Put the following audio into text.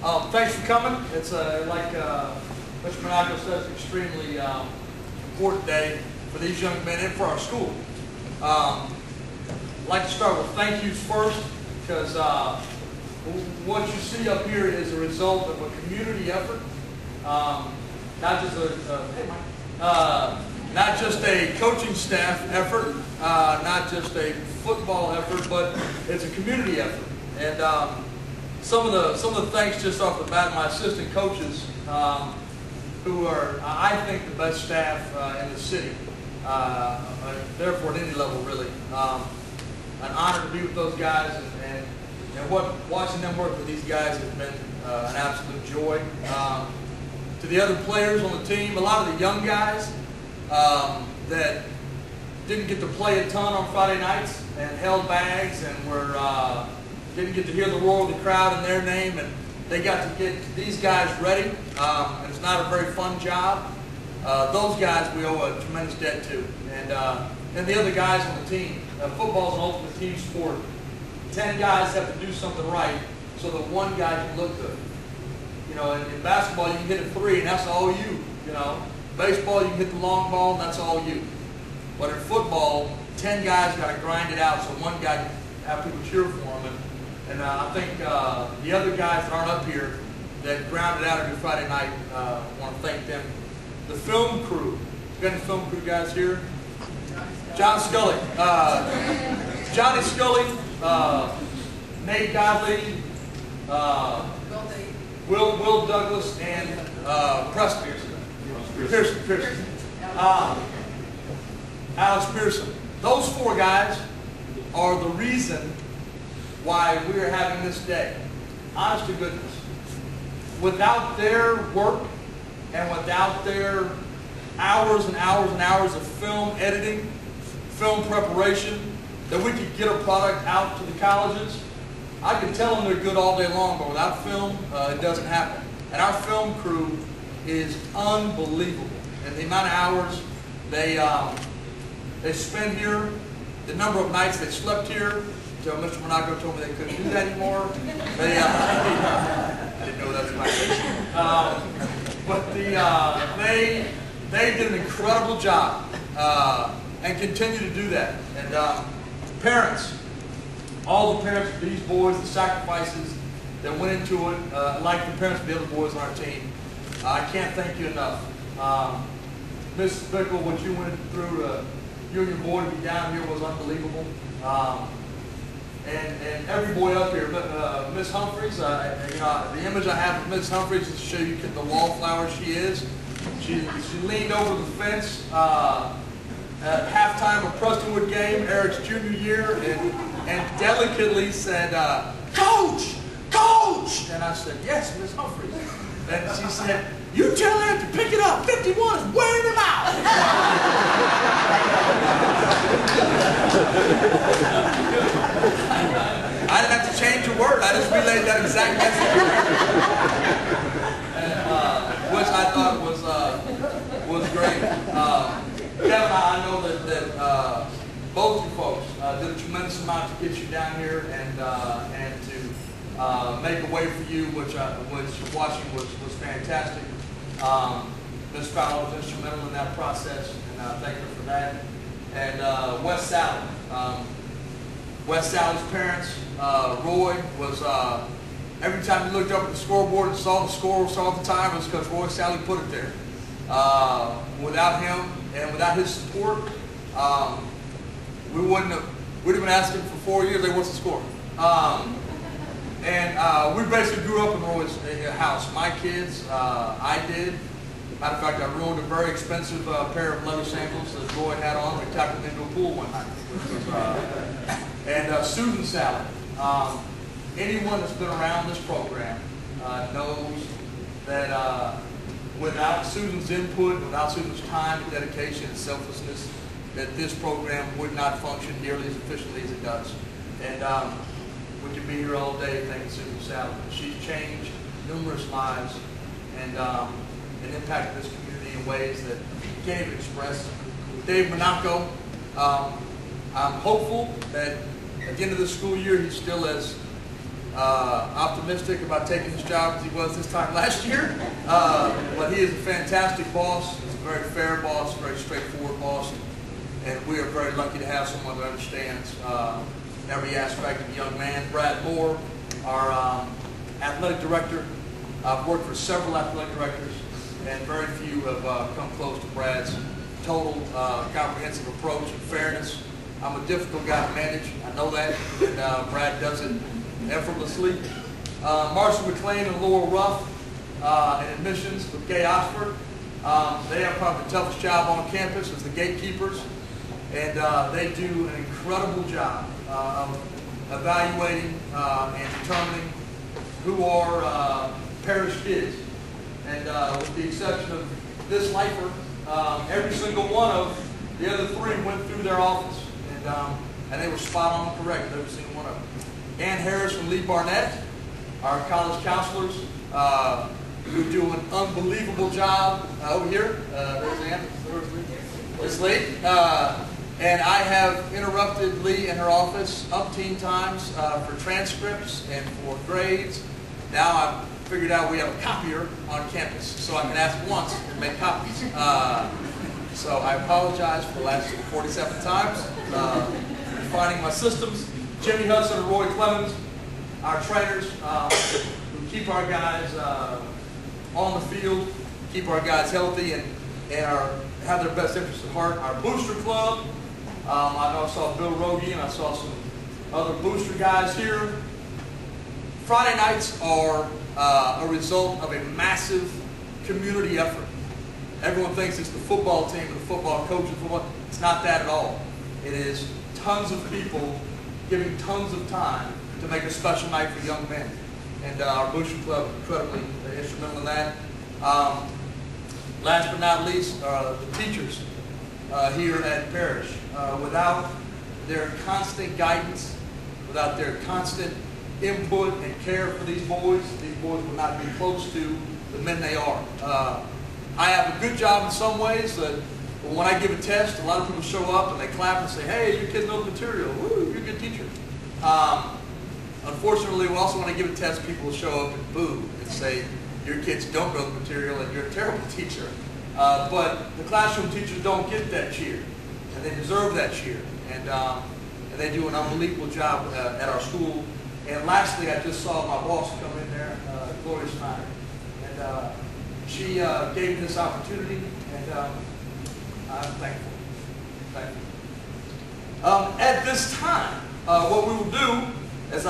Thanks for coming. It's like Mr. Monaco says, an extremely important day for these young men and for our school. I'd like to start with thank yous first, because what you see up here is a result of a community effort, not just a coaching staff effort, not just a football effort, but it's a community effort. And some of the thanks just off the bat, my assistant coaches, who are, I think, the best staff in the city, therefore at any level really. An honor to be with those guys, and watching them work with these guys has been an absolute joy. To the other players on the team, a lot of the young guys that didn't get to play a ton on Friday nights and held bags and didn't get to hear the roar of the crowd in their name, and they got to get these guys ready. And it's not a very fun job. Those guys we owe a tremendous debt to, and the other guys on the team. Football is an ultimate team sport. 10 guys have to do something right so that one guy can look good. You know, in basketball you can hit a three and that's all you. You know, baseball you can hit the long ball and that's all you. But in football, 10 guys got to grind it out so one guy can have people cheer for him. And I think the other guys that aren't up here that grounded out every Friday night, I want to thank them. The film crew. Got any film crew guys here? John Scully. Johnny Scully, Nate Godley, Will Douglas, and Preston Pearson. Alex Pearson. Those four guys are the reason why we are having this day. Honest to goodness. Without their work and without their hours and hours and hours of film editing, film preparation, that we could get a product out to the colleges, I can tell them they're good all day long, but without film, it doesn't happen. And our film crew is unbelievable. And the amount of hours they spend here, the number of nights they slept here. So Mr. Monaco told me they couldn't do that anymore. I didn't know that's my case. But they did an incredible job and continue to do that. And parents, all the parents of these boys, the sacrifices that went into it, like the parents of the other boys on our team, I can't thank you enough. Miss Bickle, what you went through, you and your boy to be down here was unbelievable. And every boy up here, Miss Humphreys, the image I have of Miss Humphreys is to show you the wallflower she is. She leaned over the fence at halftime of Prestonwood game, Eric's junior year, and delicately said, "Coach, Coach!" And I said, "Yes, Miss Humphreys." And she said, "You tell her to pick it up. 51 is wearing him out." I didn't have to change a word. I just relayed that exact message, which I thought was great. Kevin, I know that both you folks did a tremendous amount to get you down here and to make a way for you, which watching was fantastic. Ms. Fowler was instrumental in that process, and thank her for that. And Wes Sally. Wes Sally's parents, Roy, was, every time he looked up at the scoreboard and saw the score, saw the time, it was because Roy Sally put it there. Without him and without his support, we'd have been asking for 4 years, hey, what's the score? We basically grew up in Roy's house. My kids, I did. Matter of fact, I ruined a very expensive pair of leather sandals that Roy had on. We tackled them into a pool one night. And Susan Sally. Anyone that's been around this program knows that without Susan's input, without Susan's time and dedication and selflessness, that this program would not function nearly as efficiently as it does. And we could be here all day thanking Susan Sally. She's changed numerous lives and impacted this community in ways that you can't even express. Dave Monaco, I'm hopeful that at the end of the school year he's still as optimistic about taking this job as he was this time last year. But he is a fantastic boss. He's a very fair boss, very straightforward boss. And we are very lucky to have someone that understands every aspect of a young man. Brad Moore, our athletic director. I've worked for several athletic directors, and very few have come close to Brad's total comprehensive approach and fairness. I'm a difficult guy to manage. I know that, and Brad does it effortlessly. Marshall McLean and Laurel Ruff in admissions with Gay Oxford. They have probably the toughest job on campus as the gatekeepers, and they do an incredible job of evaluating and determining who are parish kids. And with the exception of this lifer, every single one of the other three went through their office, and they were spot on correct, every single one of them. Ann Harris and Lee Barnett, our college counselors, who do an unbelievable job over here. There's Ann. There's Lee. And I have interrupted Lee in her office umpteen times for transcripts and for grades. Now I've figured out we have a copier on campus, so I can ask once and make copies. So I apologize for the last 47 times refining my systems. Jimmy Hudson and Roy Clemens, our trainers, who keep our guys on the field, keep our guys healthy, and have their best interests at heart. Our booster club, I know I saw Bill Rogie and I saw some other booster guys here. Friday nights are a result of a massive community effort. Everyone thinks it's the football team, the football coach, and football. It's not that at all. It is tons of people giving tons of time to make a special night for young men. And our booster club is incredibly instrumental in that. Last but not least, the teachers here at Parish. Without their constant guidance, without their constant input and care for these boys would not be close to the men they are. I have a good job in some ways, but when I give a test, a lot of people show up and they clap and say, "Hey, your kids know the material. Woo, you're a good teacher." Unfortunately, also when I give a test, people will show up and boo and say, "Your kids don't know the material and you're a terrible teacher." But the classroom teachers don't get that cheer, and they deserve that cheer. And they do an unbelievable job at our school. And lastly, I just saw my boss come in there, Gloria Snyder. And she gave me this opportunity, and I'm thankful. Thankful. At this time, what we will do is